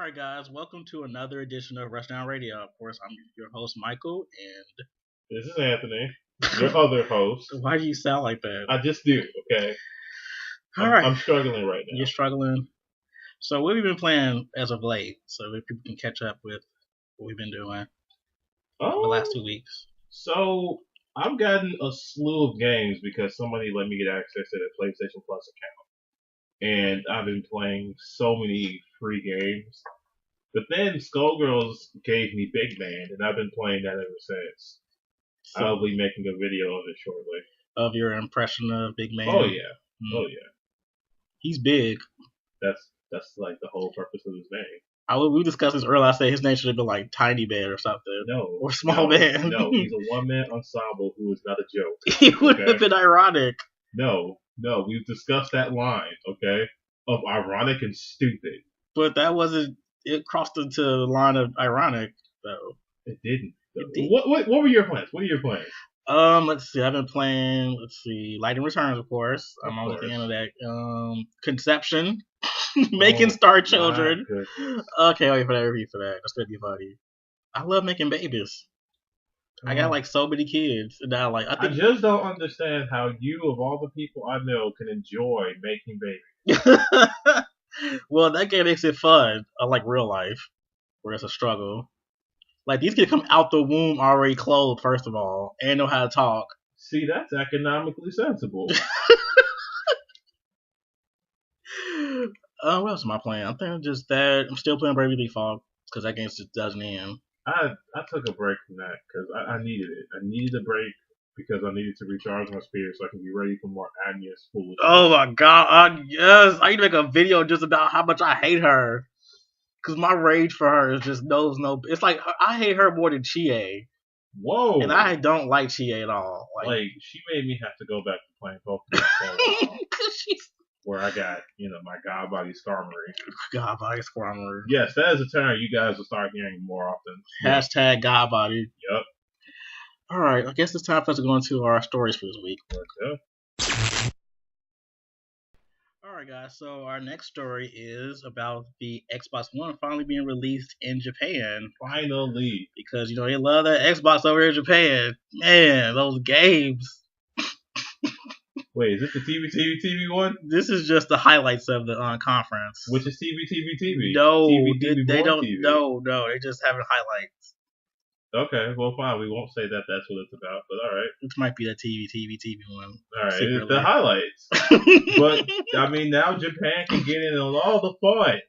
right, guys, welcome to another edition of Rushdown Radio. Of course, I'm your host, Michael, This is Anthony, your and other host. why do you sound like that? I just do, okay? All right, I'm struggling right you're now. struggling. So, what have you been playing as of late so that people can catch up with what we've been doing for the last 2 weeks? So I've gotten a slew of games because somebody let me get access to the PlayStation Plus account, and I've been playing so many free games. But then Skullgirls gave me Big Band, and I've been playing that ever since. So, I'll be making a video of it shortly. of your impression of Big Man? Oh yeah, oh yeah. He's big. That's like the whole purpose of his name. We discussed this earlier. I said his name should have been like Tiny Man or something. No. Or Small Man. No, he's a one-man ensemble who is not a joke. He would have been ironic. No, we've discussed that line, okay? Of ironic and stupid. But that wasn't. It crossed into the line of ironic, though. It didn't. It did. What were your plans? What are your plans? Let's see. I've been playing. Let's see. Lightning Returns, of course. I'm almost at the end of that. Conception, making Star Children. Okay, I'll wait for that review for that. That's gonna be funny. I love making babies. I got like so many kids, and now I just don't understand how you, of all the people I know, can enjoy making babies. Well, that game makes it fun, unlike real life, where it's a struggle. Like, these kids come out the womb already clothed, first of all, and know how to talk. See, that's economically sensible. What else am I playing? I'm playing just that. I'm still playing Bravely Default, because that game just doesn't end. I took a break from that, because I needed it. I needed a break, because I needed to recharge my spirit so I can be ready for more Agnes foolishness. Oh my god, yes! I need to make a video just about how much I hate her. Because my rage for her is just knows no... It's like, I hate her more than Chie. Whoa! And I don't like Chie at all. Like, she made me have to go back to playing Pokemon for a while. She's... Where I got, my God Body Skarmory. God Body Skarmory. Yes, that is a term you guys will start hearing more often. Hashtag God Body. Yep. Alright, I guess it's time for us to go into our stories for this week. Okay. Alright, guys, so our next story is about the Xbox One finally being released in Japan. Finally. Because, they love that Xbox over in Japan. Man, those games. Wait, is this the TV one? This is just the highlights of the conference. Which is TV? No, TV they don't. TV. No, they just having highlights. Okay, well, fine. We won't say that that's what it's about, but all right. It might be the TV one. All right, secretly. The highlights. But now Japan can get in on all the fun.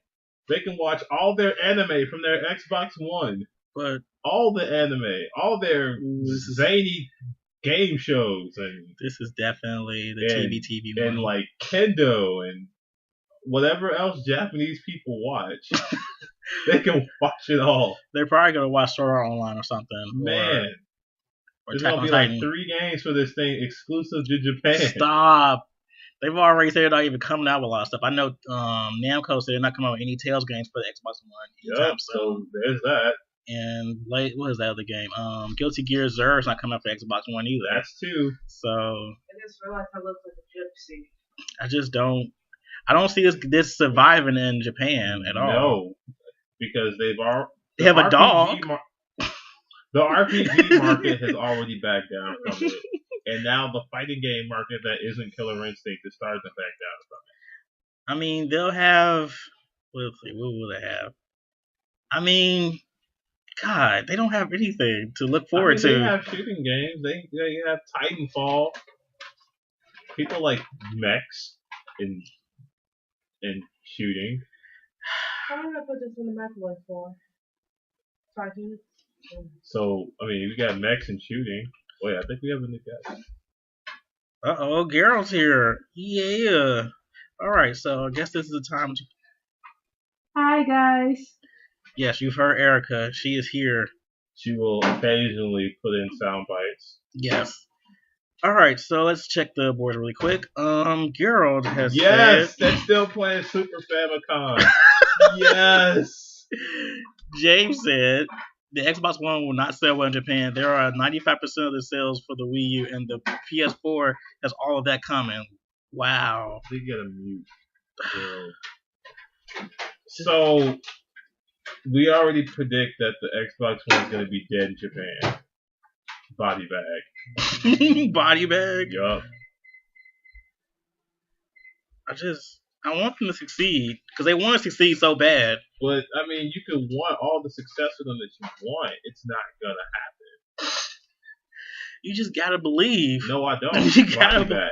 They can watch all their anime from their Xbox One. But all the anime, all their zany game shows, and this is definitely the TV one. And like Kendo and whatever else Japanese people watch. They can watch it all. They're probably gonna watch Sword Art Online or something. Man, or there's gonna be like 3 games for this thing exclusive to Japan. Stop. They've already said they're not even coming out with a lot of stuff. I know Namco said they're not coming out with any Tales games for the Xbox One anytime soon. So there's that. And what is that other game? Guilty Gear Zer's not coming out for Xbox One either. That's 2. So I just realized I look like a gypsy. I just don't. I don't see this surviving in Japan at all. No, because they have a dog. The RPG market has already backed down from it, and now the fighting game market that isn't Killer Instinct is starting to back down from it. I mean, they'll have. Let's see, what will they have? I mean, God, they don't have anything to look forward to. They have shooting games. They have Titanfall. People like mechs and shooting. How long did I put this in the microwave for? 5 minutes. So, we got mechs and shooting. Wait, I think we have a new guy. Uh-oh, Geralt's here. Yeah. All right, so I guess this is the time to... Hi, guys. Yes, you've heard Erica. She is here. She will occasionally put in sound bites. Yes. All right, so let's check the board really quick. Geralt has said... Yes, they're still playing Super Famicom. Yes. James said the Xbox One will not sell well in Japan. There are 95% of the sales for the Wii U, and the PS4 has all of that coming. Wow. They get a mute. So, We already predict that the Xbox One is going to be dead in Japan. Body bag. Body bag. Yup. I want them to succeed because they want to succeed so bad. But I mean, you can want all the success for them that you want. It's not gonna happen. You just gotta believe. No, I don't. You gotta Body bag.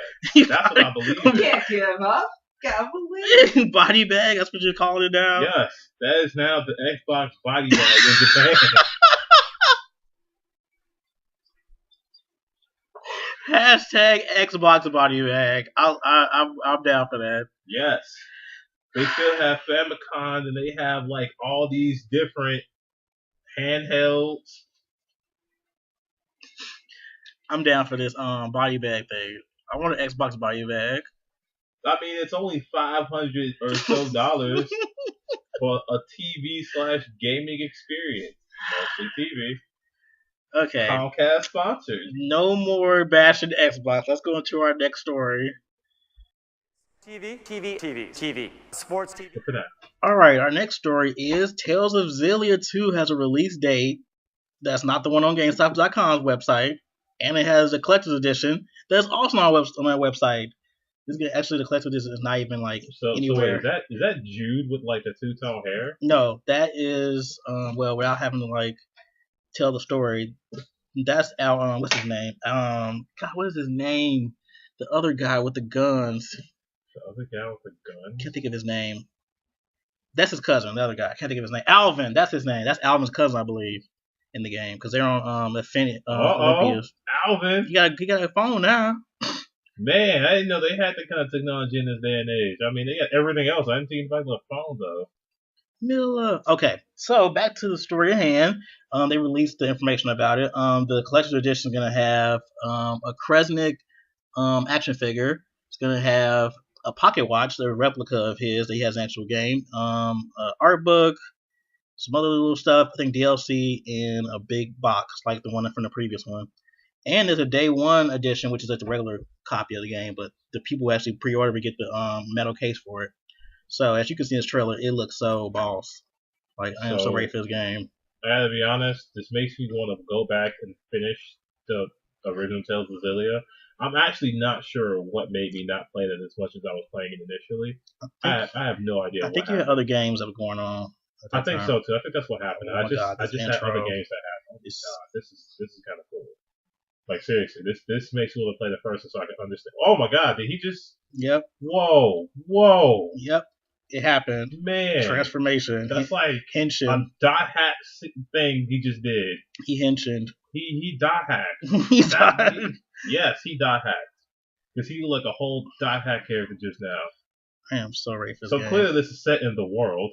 That's what I believe. You can't give up. Gotta believe. Body bag. That's what you're calling it now. Yes, that is now the Xbox body bag in Japan. Hashtag Xbox body bag. I'm down for that. Yes, they still have Famicom and they have like all these different handhelds. I'm down for this body bag thing. I want an Xbox body bag. I mean, it's only $500 or so for a TV/gaming experience, mostly TV. Okay. Comcast sponsored. No more bashing Xbox. Let's go into our next story. TV. Sports TV. All right, our next story is Tales of Xillia 2 has a release date that's not the one on GameStop.com's website, and it has a collector's edition that's also on our website. Actually, the collector's edition is not even like anywhere. So is that Jude with like the two-tone hair? No, that is without having to like tell the story. That's our what's his name? God, what is his name? The other guy with the guns. The other guy with the gun? Can't think of his name. That's his cousin. The other guy. Can't think of his name. Alvin. That's his name. That's Alvin's cousin, I believe, in the game because they're on Olympias. Alvin. You got a phone now. Man, I didn't know they had that kind of technology in this day and age. I mean, they got everything else. I didn't see anybody with a phone though. Okay, so back to the story at hand. They released the information about it. The collector's edition is gonna have a Kresnik action figure. It's gonna have a pocket watch, a replica of his that he has an actual game. Art book, some other little stuff. I think DLC in a big box like the one from the previous one. And there's a day one edition, which is like the regular copy of the game, but the people who actually pre-order will get the metal case for it. So as you can see in this trailer, it looks so boss. Like I am so ready for this game. I gotta be honest, this makes me want to go back and finish the original Tales of Xillia. I'm actually not sure what made me not play it as much as I was playing it initially. I have no idea. I think you had other games that were going on. I think so too. I think that's what happened. Oh I just had other games that happened. Oh God, this is kind of cool. Like seriously, this makes me want to play the first one so I can understand. Oh my God, did he just? Yep. Whoa. Yep. It happened. Man. Transformation. That's like henshin. A dot hack thing he just did. He henshined. He dot hacked. Yes, he dot hacked. Because he looked like a whole dot hack character just now. I am so ready for this game. Clearly this is set in the world.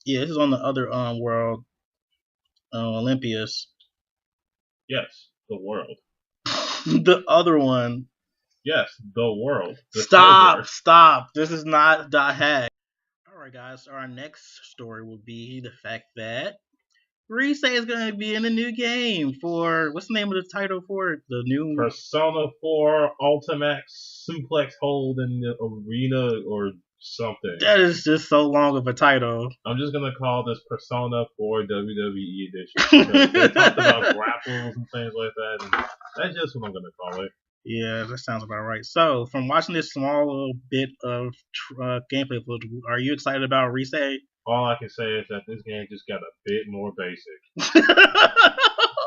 Yeah, this is on the other world. Olympias. Yes, the world. The other one. Yes, the world. Stop. This is not dot hack. Alright guys, so our next story will be the fact that Rise is going to be in a new game for, what's the name of the title for it? The new Persona 4 Ultimax Suplex Hold in the Arena or something. That is just so long of a title. I'm just going to call this Persona 4 WWE Edition. They talked about grapples and things like that. And that's just what I'm going to call it. Yeah, that sounds about right. So, from watching this small little bit of gameplay footage, are you excited about Rise? All I can say is that this game just got a bit more basic.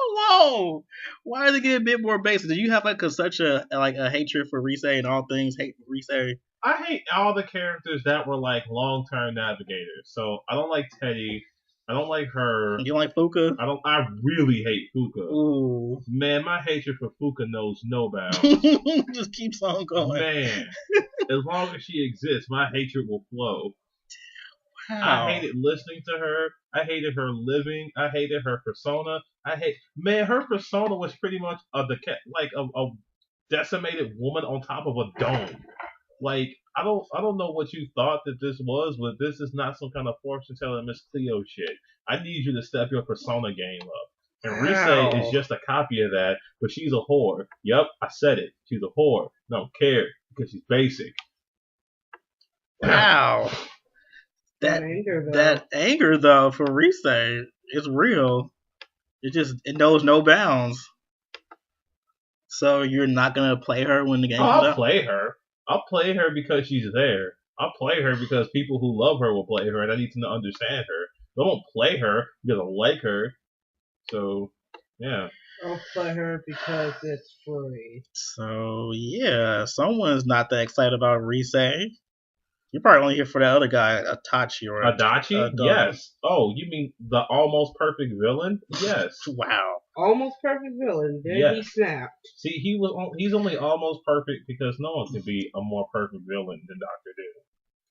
Whoa! Why does it get a bit more basic? Do you have such a hatred for Rise and all things hate Rise? I hate all the characters that were like long-term navigators. So I don't like Teddy. I don't like her. You don't like Fuka? I really hate Fuka. Ooh. Man, my hatred for Fuka knows no bounds. Just keeps on going. Man, as long as she exists, my hatred will flow. Wow. I hated listening to her. I hated her living. I hated her persona. Her persona was pretty much a decimated woman on top of a dome. Like, I don't know what you thought that this was, but this is not some kind of fortune telling Miss Cleo shit. I need you to step your persona game up. And Rise is just a copy of that, but she's a whore. Yep, I said it. She's a whore. Don't care because she's basic. Wow. That anger though for Rise is real. It knows no bounds. So you're not gonna play her when the game comes out? I'll play her. I'll play her because she's there. I'll play her because people who love her will play her, and I need to understand her. I don't play her because I like her. So, yeah. I'll play her because it's free. So, yeah, someone's not that excited about Rise. You're probably only here for that other guy, Itachi or Adachi? Yes. Oh, you mean the almost perfect villain? Yes. Wow. Almost perfect villain. Then he snapped. See, he's only almost perfect because no one can be a more perfect villain than Dr. Doom.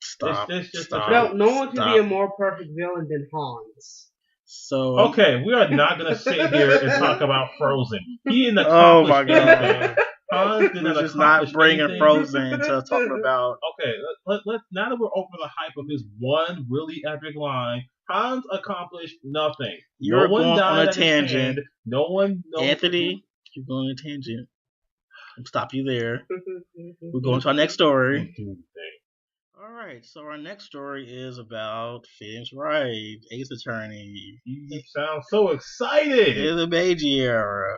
Stop. No one can be a more perfect villain than Hans. So okay, we are not gonna sit here and talk about Frozen. He an oh my god. Hans did We're just not bringing Frozen to talking about. Okay, let's now that we're over the hype of his one really epic line, Hans accomplished nothing. You're no one going died on a at his tangent. hand. No one. Anthony, you're going on a tangent. I'll stop you there. We're going to our next story. Alright, so our next story is about Phoenix Wright, Ace Attorney. You sound so excited! In the Meiji era.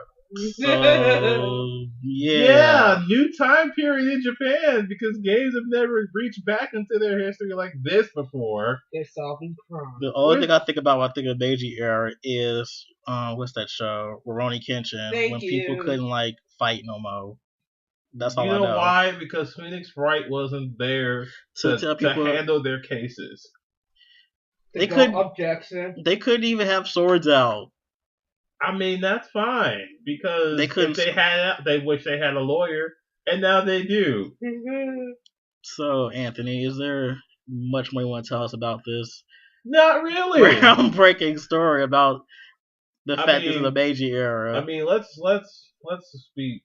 So, yeah, new time period in Japan because games have never reached back into their history like this before. They're solving crime. The only thing I think about when I think of the Meiji era is, what's that show? Rurouni Kenshin. People couldn't, like, fight no more. That's all I know. You know why? Because Phoenix Wright wasn't there to handle their cases. They couldn't even have swords out. I mean, that's fine because they wish they had a lawyer, and now they do. So, Anthony, is there much more you want to tell us about this? Not really. Groundbreaking story about the fact this is the Meiji era. I mean, let's be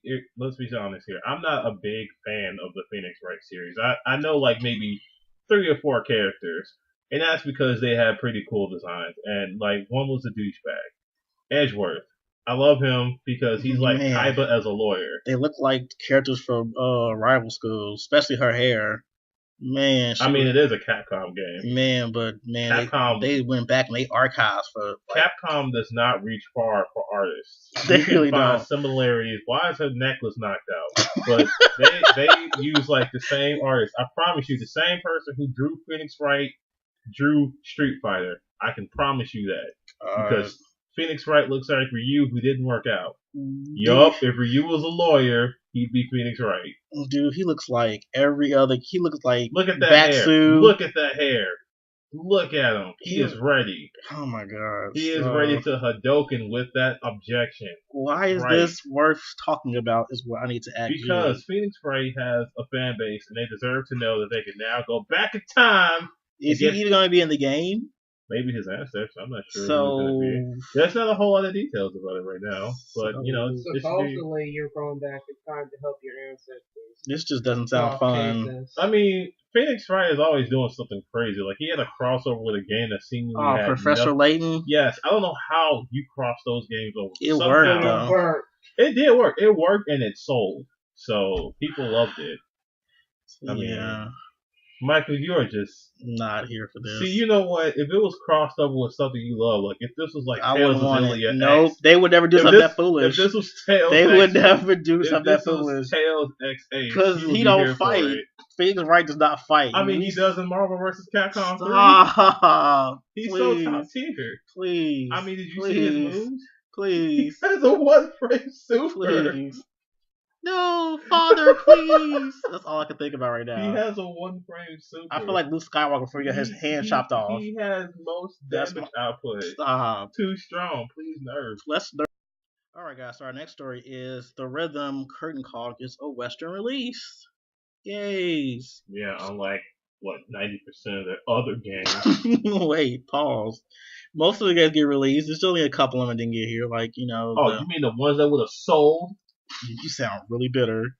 honest here. I'm not a big fan of the Phoenix Wright series. I know like maybe 3 or 4 characters, and that's because they have pretty cool designs. And like one was a douchebag. Edgeworth. I love him because he's like Kaiba as a lawyer. They look like characters from rival schools, especially her hair. Man, it is a Capcom game. Capcom, they went back and they archived for. Capcom does not reach far for artists. They really find don't. Similarities. Why is her necklace knocked out? But they use like the same artist. I promise you, the same person who drew Phoenix Wright drew Street Fighter. I can promise you that because Phoenix Wright looks like Ryu who didn't work out. Yup, if Ryu was a lawyer, he'd be Phoenix Wright. Dude, he looks like every other. He looks like look at that Batsu. Hair. Look at that hair. Look at him. He is ready. Oh my god. He is ready to Hadouken with that objection. Why is this worth talking about? Is what I need to ask you. Because Phoenix Wright has a fan base, and they deserve to know that they can now go back in time. Is he even going to be in the game? Maybe his ancestors. I'm not sure. So there's not a whole lot of details about it right now, but supposedly you're going back in time to help your ancestors. This just doesn't sound fun. Cases. I mean, Phoenix Wright is always doing something crazy. Like he had a crossover with a game that seemingly had Professor Layton. Yes, I don't know how you cross those games over. It worked though. It did work. It worked and it sold, so people loved it. I mean, Michael, you're just not here for this. See, you know what? If it was crossed over with something you love, like if this was like I wouldn't want it. Nope, they would never do something that foolish. If this was Tails, they would never do something that foolish. Tails X8, because he don't fight. Phoenix Wright does not fight. I mean, he does in Marvel vs. Capcom 3. Stop. He's so top tier. Please. I mean, did you see his moves? Please. He has a one-frame super. Please. No, Father, please. That's all I can think about right now. He has a one-frame super. I feel like Luke Skywalker before he got his hand chopped off. He has most damage output. Stop. Too strong. Please nerf. Let's nerf. Alright, guys. So our next story is The Rhythm Curtain Call gets a Western release. Yay. Yeah, unlike, 90% of their other games. Wait, pause. Most of the games get released. There's only a couple of them that didn't get here. Like, you know. Oh, you mean the ones that would have sold? You sound really bitter.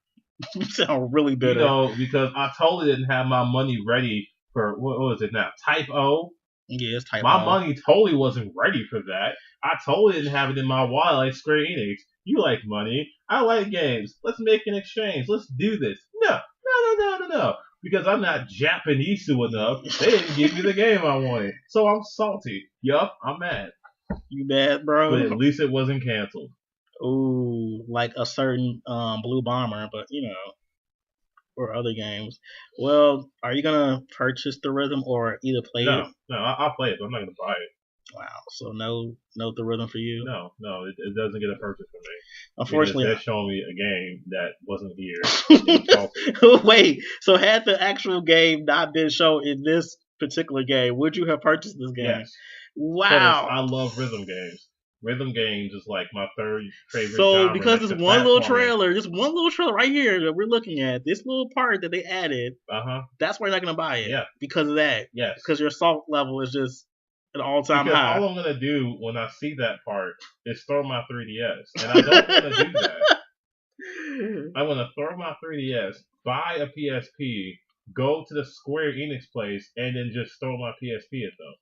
You sound really bitter. You know, because I totally didn't have my money ready for, what was it now? Type O? Yeah, it's Type O. My money totally wasn't ready for that. I totally didn't have it in my wallet like Square Enix. You like money. I like games. Let's make an exchange. Let's do this. No. because I'm not Japanese enough. They didn't give me the game I wanted, so I'm salty. Yup, I'm mad. You mad, bro? But at least it wasn't canceled. Ooh, like a certain Blue Bomber, but or other games. Well, are you gonna purchase the Rhythm or either play it? No, I'll play it, but I'm not gonna buy it. Wow, so no the Rhythm for you? No, it doesn't get a purchase for me. Unfortunately, they're showing me a game that wasn't here. Wait, so had the actual game not been shown in this particular game, would you have purchased this game? Yes. Wow. I love rhythm games. Rhythm games is like my third favorite. So because this one little trailer right here that we're looking at, this little part that they added, that's why you're not gonna buy it. Yeah. Because of that. Yes. Because your salt level is just an all-time high. All I'm gonna do when I see that part is throw my 3DS, and I don't want to do that. I'm gonna throw my 3DS, buy a PSP, go to the Square Enix place, and then just throw my PSP at them.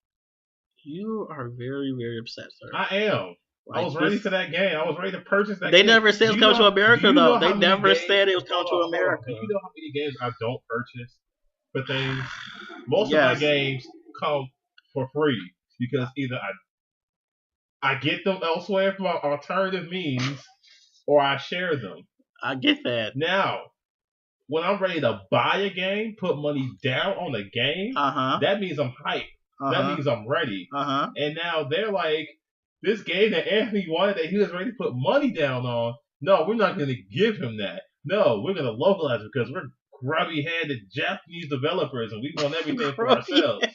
You are very, very upset, sir. I am. I was ready for that game. I was ready to purchase that game. They never said it was coming to America, though. They never said it was coming to America. Do you know how many games I don't purchase for things? Most of my games come for free because either I get them elsewhere from alternative means or I share them. I get that. Now, when I'm ready to buy a game, put money down on a game, that means I'm hyped. That means I'm ready. And now they're like, this game that Anthony wanted that he was ready to put money down on, no, we're not going to give him that. No, we're going to localize it because we're grubby-handed Japanese developers and we want everything for ourselves.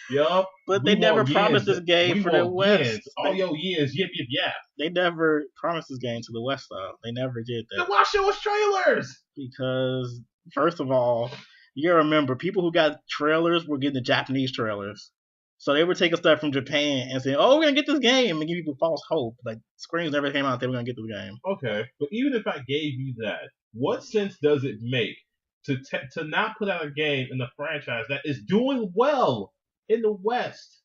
Yup. But they never promised this game for the West. All your years, yip. They never promised this game to the West, though. They never did that. Then why show us trailers? Because, first of all, you gotta remember, people who got trailers were getting the Japanese trailers. So they were taking stuff from Japan and saying, "Oh, we're gonna get this game," and give people false hope. Like Square Enix never came out, they were gonna get this game. Okay, but even if I gave you that, what sense does it make to not put out a game in the franchise that is doing well in the West?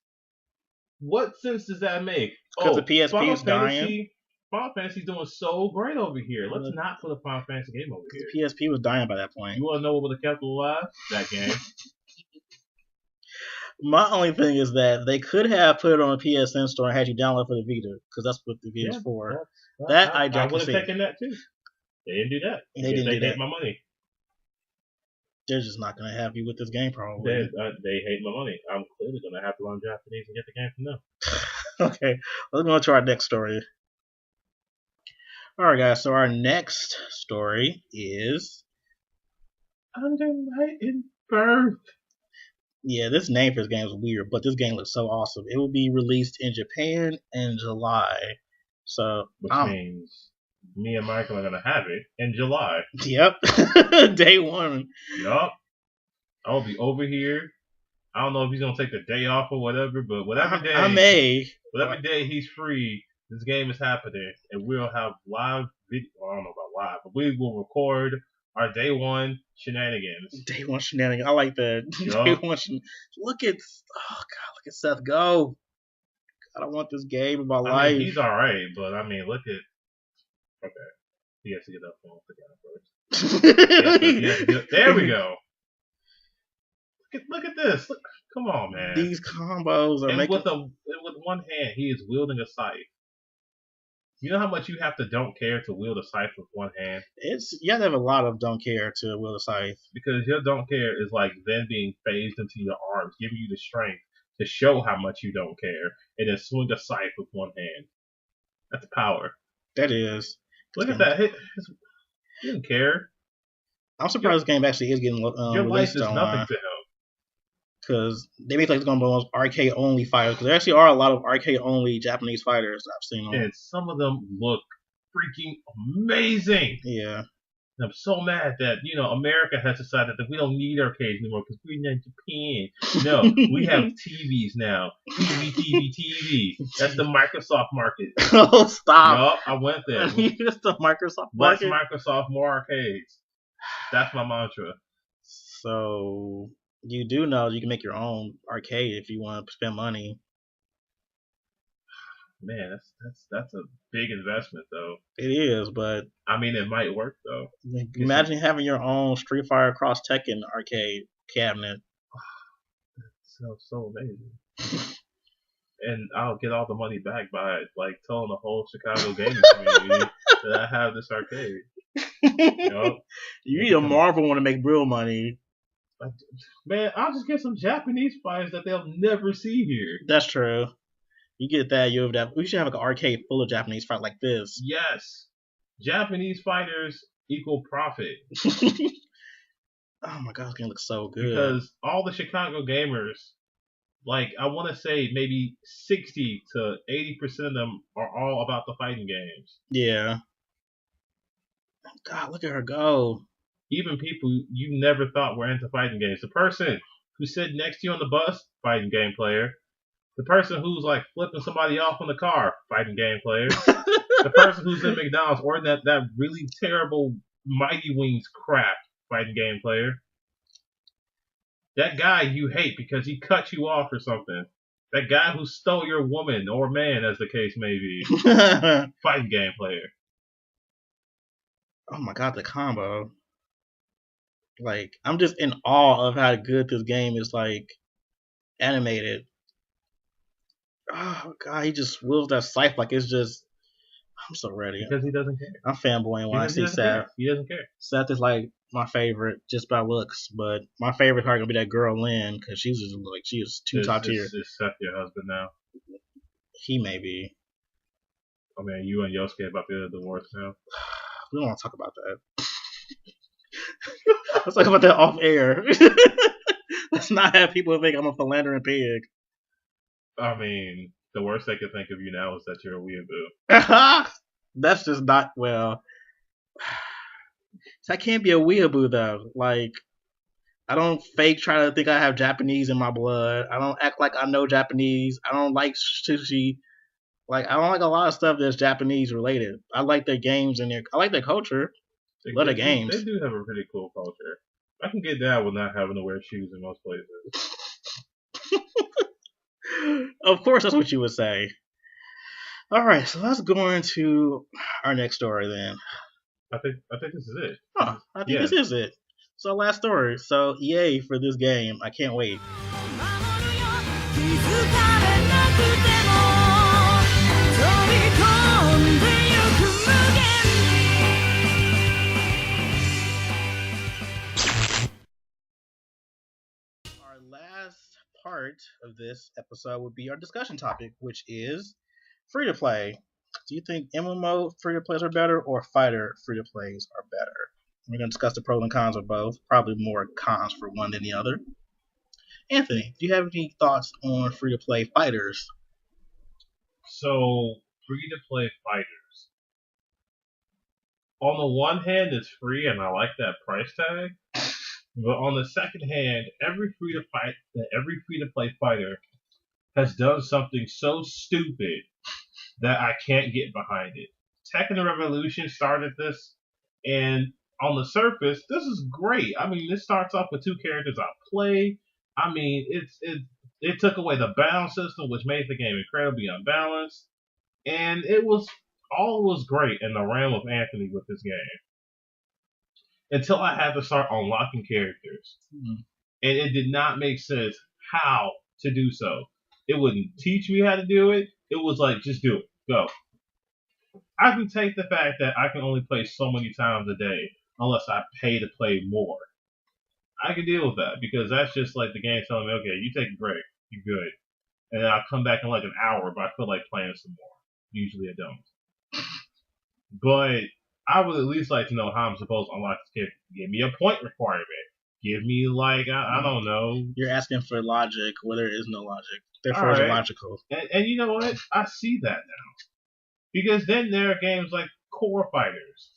What sense does that make? Because the PSP is dying. Final Fantasy's doing so great over here. Let's not put a Final Fantasy game over here. The PSP was dying by that point. You want to know what would have kept it alive? That game. My only thing is that they could have put it on a PSN store and had you download for the Vita, because that's what the Vita is for. I would have taken that too. They didn't do that. They didn't do that. They hate my money. They're just not going to have you with this game, probably. They hate my money. I'm clearly going to have to learn Japanese and get the game from them. Okay, let's go on to our next story. Alright, guys, so our next story is Under Night in Birth. Yeah, this name for this game is weird, but this game looks so awesome. It will be released in Japan in July. So, which means me and Michael are going to have it in July. Yep. Day one. Yup. I'll be over here. I don't know if he's going to take the day off or whatever, but whatever day he's free, this game is happening, and we'll have live video. Well, I don't know about live, but we will record our day one shenanigans. Day one shenanigans. I like that. Yep. Day one look at Seth go. God, I want this game in my life. Mean, he's alright, but I mean, look at. Okay. He has to get up first. There we go. Look at this. Come on, man. These combos are making. With one hand, he is wielding a scythe. You know how much you have to don't care to wield a scythe with one hand? You have to have a lot of don't care to wield a scythe. Because your don't care is like then being phased into your arms, giving you the strength to show how much you don't care, and then swing a scythe with one hand. That's power. That is. Look at that. He didn't care. I'm surprised this game actually is getting your life is nothing to him. Because they make like it's going to be those arcade-only fighters. Because there actually are a lot of arcade-only Japanese fighters I've seen. And some of them look freaking amazing. Yeah. And I'm so mad that, America has decided that we don't need arcades anymore because we're in Japan. No, we have TVs now. TV. That's the Microsoft market. Oh, stop. Yup, I went there. That's the Microsoft market. Less Microsoft, more arcades. That's my mantra. So... You do know you can make your own arcade if you want to spend money. Man, that's a big investment, though. It is, but I mean, it might work though. Imagine having your own Street Fighter Cross Tekken arcade. cabinet. So amazing. And I'll get all the money back by like telling the whole Chicago gaming community that I have this arcade. You need a Marvel one to make real money. Man, I'll just get some Japanese fighters that they'll never see here. That's true. You get that, we should have like an arcade full of Japanese fight like this. Yes. Japanese fighters equal profit. Oh my god, it's gonna look so good. Because all the Chicago gamers, like I want to say maybe 60 to 80% of them are all about the fighting games. Yeah. God, look at her go. Even people you never thought were into fighting games. The person who's sitting next to you on the bus, fighting game player. The person who's like flipping somebody off in the car, fighting game player. The person who's in McDonald's ordering that really terrible Mighty Wings crap, fighting game player. That guy you hate because he cut you off or something. That guy who stole your woman or man, as the case may be, fighting game player. Oh my god, the combo. Like, I'm just in awe of how good this game is, like, animated. Oh god, he just wields that scythe like it's just. I'm so ready. Because he doesn't care. I'm fanboying when I see Seth. He doesn't care. Seth is like my favorite just by looks, but my favorite card gonna be that girl Lynn because she's just like she is too top tier. Is Seth your husband now? He may be. I mean, you and Yosuke about to divorce now. We don't want to talk about that. Let's talk about that off air. Let's not have people think I'm a philandering pig. I mean, the worst they could think of you now is that you're a weeaboo. That's just not well. I can't be a weeaboo though. Like, I don't fake try to think I have Japanese in my blood. I don't act like I know Japanese. I don't like sushi. Like, I don't like a lot of stuff that's Japanese related. I like their games and I like their culture. Love their games. They do have a pretty cool culture. I can get down with not having to wear shoes in most places. Of course, that's what you would say. All right, so let's go into our next story then. I think this is it. Huh, I think this is it. So last story. So yay for this game. I can't wait. Our last part of this episode would be our discussion topic, which is free-to-play. Do you think MMO free-to-plays are better or fighter free-to-plays are better? We're going to discuss the pros and cons of both. Probably more cons for one than the other. Anthony, do you have any thoughts on free-to-play fighters? So, free-to-play fighters. On the one hand, it's free, and I like that price tag. But on the second hand, every free-to-play fighter has done something so stupid that I can't get behind it. Tekken Revolution started this, and on the surface, this is great. I mean, this starts off with two characters I play. I mean, it took away the balance system, which made the game incredibly unbalanced, and all was great in the realm of Anthony with this game. Until I had to start unlocking characters. And it did not make sense how to do so. It wouldn't teach me how to do it. It was like, just do it. Go. I can take the fact that I can only play so many times a day unless I pay to play more. I can deal with that because that's just like the game telling me, okay, you take a break. You're good. And then I'll come back in like an hour, but I feel like playing some more. Usually I don't. But I would at least like to know how I'm supposed to unlock this character. Give me a point requirement. Give me like, I don't know. You're asking for logic where there is no logic. Therefore, it's illogical. And you know what? I see that now. Because then there are games like Core Fighters,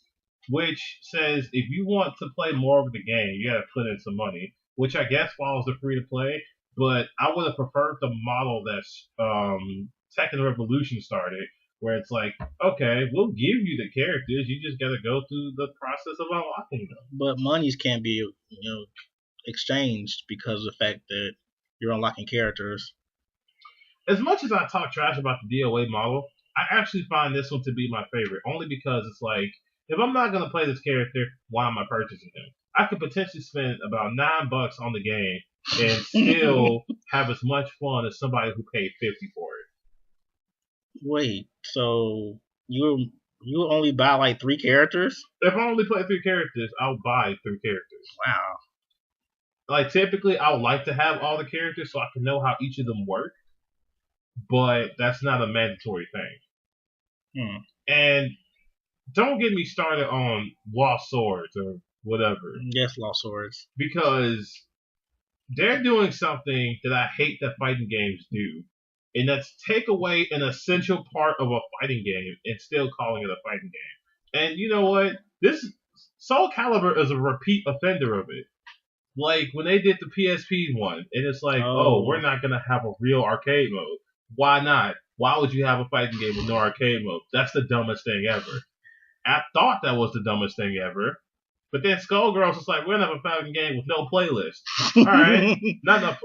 which says if you want to play more of the game, you gotta put in some money, which I guess follows the free-to-play, but I would have preferred the model that's Tekken Revolution started, where it's like, okay, we'll give you the characters, you just gotta go through the process of unlocking them. But monies can't be, exchanged because of the fact that you're unlocking characters. As much as I talk trash about the DOA model, I actually find this one to be my favorite, only because it's like, if I'm not gonna play this character, why am I purchasing him? I could potentially spend about $9 on the game and still have as much fun as somebody who paid $50 for it. Wait, so you only buy like 3 characters? If I only play 3 characters, I'll buy 3 characters. Wow. Like, typically, I would like to have all the characters so I can know how each of them work, but that's not a mandatory thing. And don't get me started on Lost Swords or whatever. Yes, Lost Swords. Because they're doing something that I hate that fighting games do. And that's take away an essential part of a fighting game and still calling it a fighting game. And you know what? This Soul Calibur is a repeat offender of it. Like when they did the PSP one, and it's like, oh, we're not going to have a real arcade mode. Why not? Why would you have a fighting game with no arcade mode? That's the dumbest thing ever. I thought that was the dumbest thing ever. But then Skullgirls was like, we're going to have a fighting game with no playlist. All right.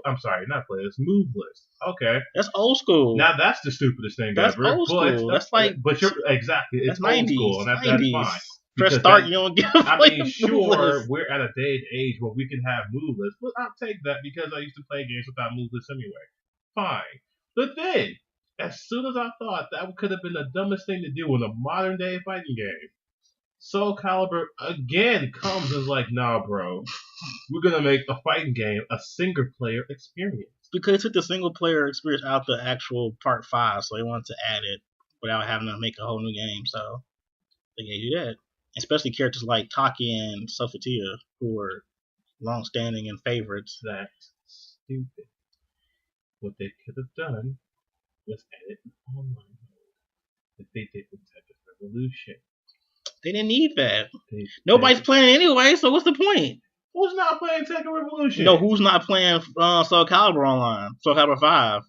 I'm sorry, not playlist, move list. Okay. That's old school. Now that's the stupidest thing that's ever. That's old school. That's like... But you're... Exactly. It's that's old 90s, school, and that's fine. Fresh start, you don't get I mean, sure, we're at a day and age where we can have move lists, but I'll take that because I used to play games without move lists anyway. Fine. But then, as soon as I thought that could have been the dumbest thing to do in a modern day fighting game, Soul Calibur again comes and is like, nah, bro, we're going to make a fighting game a single player experience. Because it took the single player experience out the actual part 5, so they wanted to add it without having to make a whole new game, so they gave you that. Especially characters like Taki and Sophitia, who were long-standing and favorites. That's stupid. What they could have done was added an online mode that they did with Tekken Revolution. They didn't need that. Nobody's playing anyway, so what's the point? Who's not playing Tekken Revolution? No, who's not playing Soul Calibur online? Soul Calibur 5.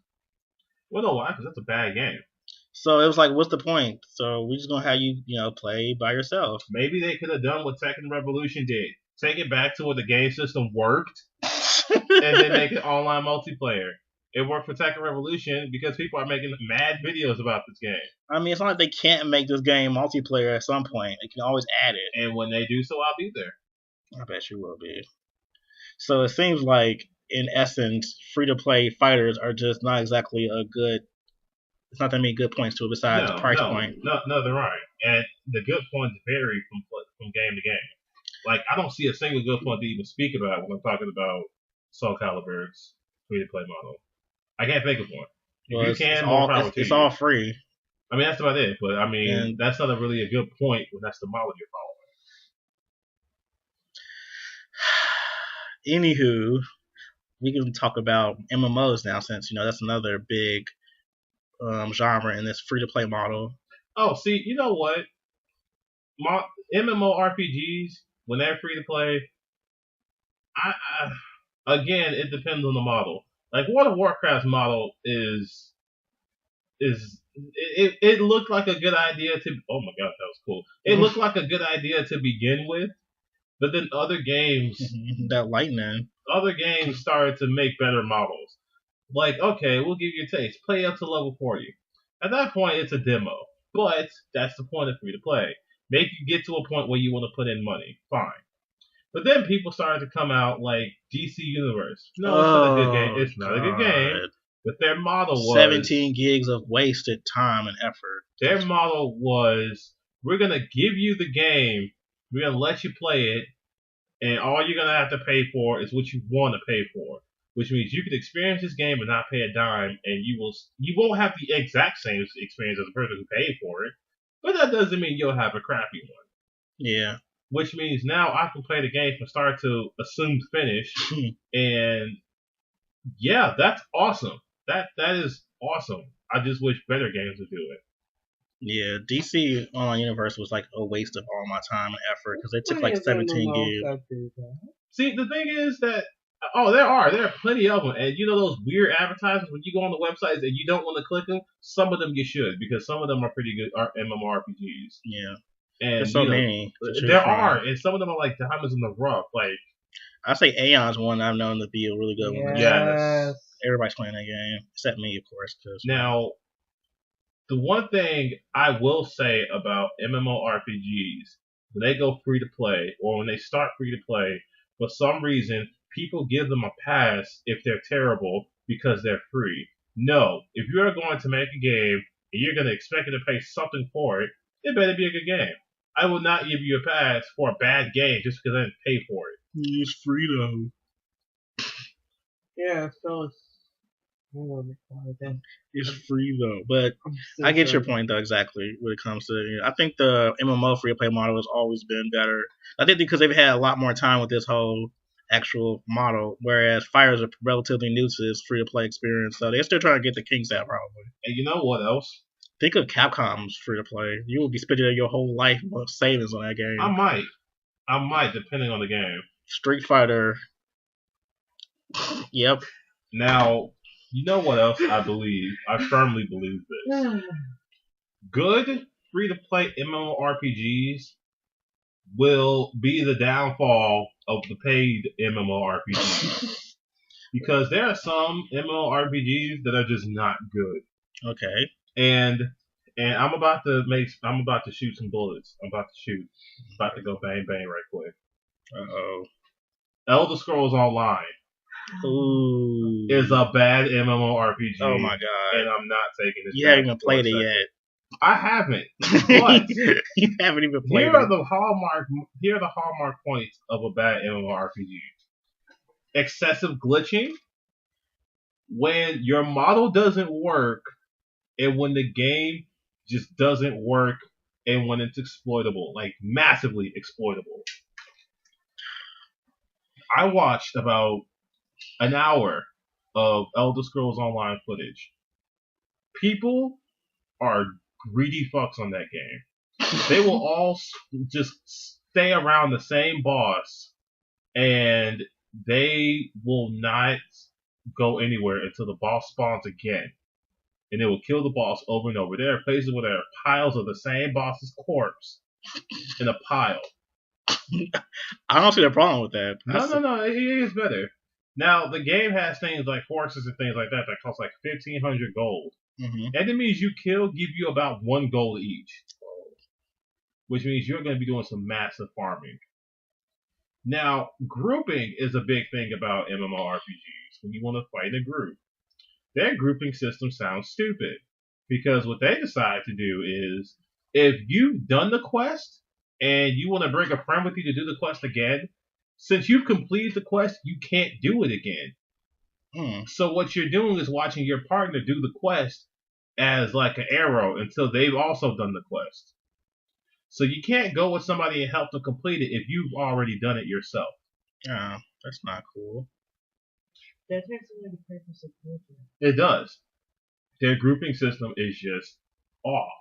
Well, no, why? Because that's a bad game. So it was like, what's the point? So we're just going to have you, play by yourself. Maybe they could have done what Tekken Revolution did. Take it back to where the game system worked, and then make it online multiplayer. It worked for Tekken Revolution because people are making mad videos about this game. I mean, it's not like they can't make this game multiplayer at some point. They can always add it. And when they do so, I'll be there. I bet you will be. So it seems like, in essence, free-to-play fighters are just not exactly a good... It's not that many good points to it besides the price point. No, they're right. And the good points vary from game to game. Like, I don't see a single good point to even speak about when I'm talking about Soul Calibur's free-to-play model. I can't think of one. Well, it's all free. I mean, that's about it. But, I mean, that's not really a good point when that's the model you're following. Anywho, we can talk about MMOs now since, that's another big genre in this free-to-play model. Oh, see, you know what? MMORPGs, when they're free-to-play, again, it depends on the model. Like, World of Warcraft's model it looked like a good idea to... Oh my gosh, that was cool. It looked like a good idea to begin with, but then other games... that lightning. Other games started to make better models. Like, okay, we'll give you a taste. Play up to level 40. At that point, it's a demo. But that's the point of free-to-play. Make you get to a point where you want to put in money. Fine. But then people started to come out like DC Universe. No, it's not a good game. It's not a good game. But their model was... 17 gigs of wasted time and effort. Their model was, we're going to give you the game. We're going to let you play it. And all you're going to have to pay for is what you want to pay for. Which means you can experience this game and not pay a dime, and you won't have the exact same experience as the person who paid for it, but that doesn't mean you'll have a crappy one. Yeah. Which means now I can play the game from start to assumed finish, and yeah, that's awesome. That is awesome. I just wish better games would do it. Yeah, DC Online Universe was like a waste of all my time and effort because it took like 17 gigs. See, the thing is that there are plenty of them, and those weird advertisements when you go on the websites and you don't want to click them. Some of them you should because some of them are pretty good MMORPGs. Yeah, and there's so many. There are, and some of them are like diamonds in the rough. Like I say, Aeon's one I've known to be a really good one. Yes, everybody's playing that game except me, of course. Now, the one thing I will say about MMORPGs when they go free to play, or when they start free to play, for some reason, people give them a pass if they're terrible because they're free. No, if you're going to make a game and you're going to expect to pay something for it, it better be a good game. I will not give you a pass for a bad game just because I didn't pay for it. It's free though. Yeah, so it's. It's free though, but I get your point though exactly when it comes to it. I think the MMO free to play model has always been better. I think because they've had a lot more time with this whole actual model, whereas Fires are relatively new to this free to play experience, so they're still trying to get the kinks out probably. And you know what else? Think of Capcom's free to play. You will be spending your whole life of savings on that game. I might, depending on the game. Street Fighter. Yep. Now, you know what else I believe? I firmly believe this. Good free-to-play MMORPGs will be the downfall of the paid MMORPGs. Because there are some MMORPGs that are just not good. Okay. And I'm about to shoot some bullets. I'm about to go bang bang right quick. Uh-oh. Elder Scrolls Online. Ooh. Is a bad MMORPG. Oh my god. And I'm not taking this. You haven't even played it yet. I haven't. But you haven't even played here are the hallmark points of a bad MMORPG. Excessive glitching. When your model doesn't work, and when the game just doesn't work, and when it's exploitable, like massively exploitable. I watched about an hour of Elder Scrolls Online footage. People are greedy fucks on that game. They will all just stay around the same boss, and they will not go anywhere until the boss spawns again. And they will kill the boss over and over. There are places where there are piles of the same boss's corpse in a pile. I don't see the problem with that. No, it is better. Now, the game has things like horses and things like that cost like 1,500 gold. Mm-hmm. Enemies you kill give you about 1 gold each. Which means you're going to be doing some massive farming. Now, grouping is a big thing about MMORPGs when you want to fight in a group. Their grouping system sounds stupid. Because what they decide to do is, if you've done the quest, and you want to bring a friend with you to do the quest again, since you've completed the quest, you can't do it again. So what you're doing is watching your partner do the quest as like an arrow until they've also done the quest. So you can't go with somebody and help them complete it if you've already done it yourself. Yeah, that's not cool. That takes away the purpose of grouping. It does. Their grouping system is just off.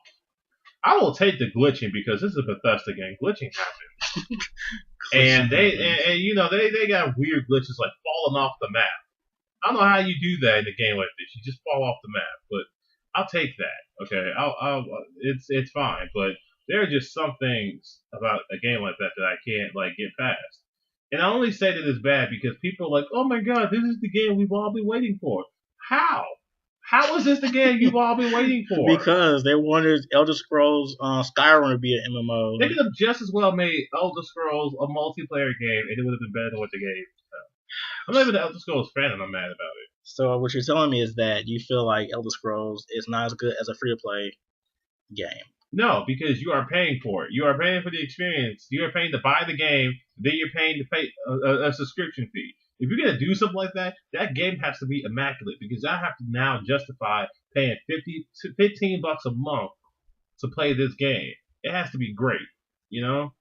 I will take the glitching because this is a Bethesda game. Glitching happens. And they got weird glitches like falling off the map. I don't know how you do that in a game like this. You just fall off the map, but I'll take that. Okay, it's fine. But there are just some things about a game like that I can't get past. And I only say that it's bad because people are like, oh my god, this is the game we've all been waiting for. How? How is this the game you've all been waiting for? Because they wanted Elder Scrolls Skyrim to be an MMO. They could have just as well made Elder Scrolls a multiplayer game, and it would have been better than what they gave. I'm not even an Elder Scrolls fan, and I'm mad about it. So what you're telling me is that you feel like Elder Scrolls is not as good as a free-to-play game. No, because you are paying for it. You are paying for the experience. You are paying to buy the game, then you're paying to pay a subscription fee. If you're going to do something like that, that game has to be immaculate because I have to now justify paying $15 a month to play this game. It has to be great, you know?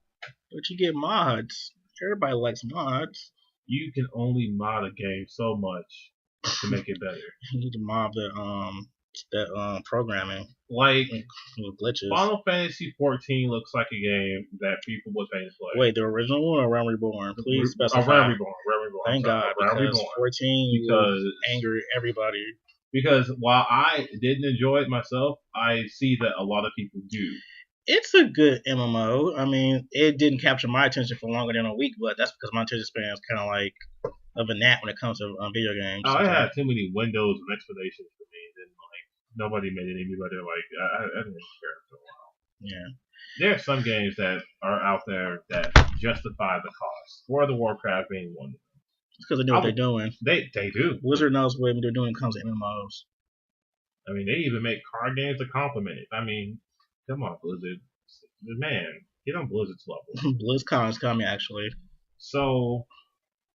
But you get mods. Everybody likes mods. You can only mod a game so much to make it better. You need to mod that programming. Like, with glitches. Final Fantasy 14 looks like a game that people would pay to play. Wait, the original one or Realm Reborn? Please specify. Realm Reborn. Thank God, because 14 was angry everybody. Because while I didn't enjoy it myself, I see that a lot of people do. It's a good MMO. I mean, it didn't capture my attention for longer than a week, but that's because my attention span is kind of like of a gnat when it comes to video games. Oh, I had too many windows and explanations for me, and nobody made it any better. I didn't care for a while. Yeah. There are some games that are out there that justify the cost. World of Warcraft being one. It's because they know what they're doing. They do. Blizzard knows what they're doing when it comes to MMOs. I mean, they even make card games to complement it. I mean, come on, Blizzard. Man, get on Blizzard's level. BlizzCon's coming, actually. So,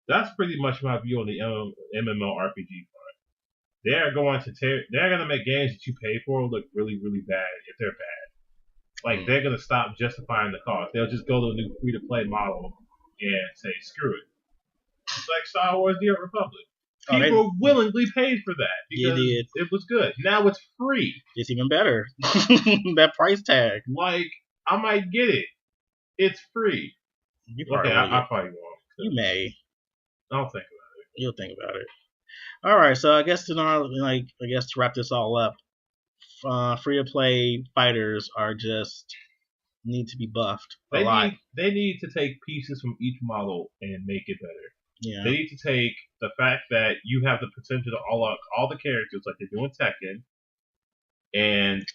that's pretty much my view on the MMORPG part. They're going to make games that you pay for look really, really bad if they're bad. Like, they're going to stop justifying the cost. They'll just go to a new free-to-play model and say, screw it. It's like Star Wars The Old Republic. People willingly paid for that because it was good. Now it's free. It's even better. That price tag. Like, I might get it. It's free. I probably won't. You may. I'll think about it. You'll think about it. All right, so I guess to wrap this all up, free-to-play fighters are just need to be buffed a lot. They need to take pieces from each model and make it better. Yeah. They need to take the fact that you have the potential to all the characters like they do in Tekken,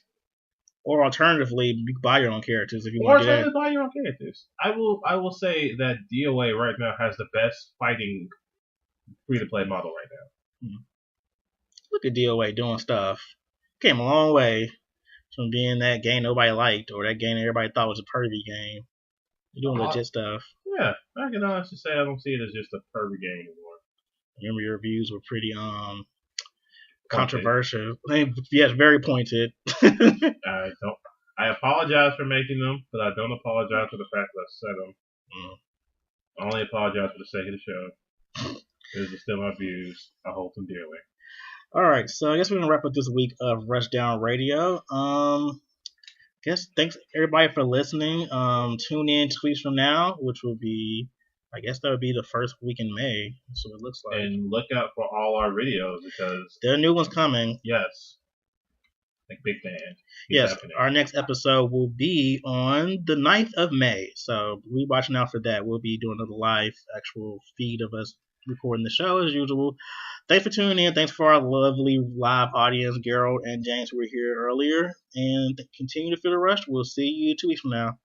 or alternatively, you can buy your own characters if you want to. Or buy your own characters. I will say that DOA right now has the best fighting free-to-play model right now. Look at DOA doing stuff. Came a long way from being that game nobody liked or that game everybody thought was a pervy game. They're doing legit stuff. Yeah, I can honestly say I don't see it as just a pervy game anymore. Remember your reviews were pretty controversial. Yes, very pointed. I apologize for making them, but I don't apologize for the fact that I said them. I only apologize for the sake of the show. These are still my views. I hold them dearly. All right, so I guess we're gonna wrap up this week of Rushdown Radio. Guess thanks everybody for listening. Tune in 2 weeks from now, which will be, I guess that would be the first week in May. That's what it looks like. And look out for all our videos because there are new ones coming. Yes. Like big fan. Yes, our next episode will be on the 9th of May. So be watching out for that. We'll be doing another live actual feed of us recording the show as usual. Thanks for tuning in. Thanks for our lovely live audience, Gerald and James, who were here earlier. And continue to feel the rush. We'll see you 2 weeks from now.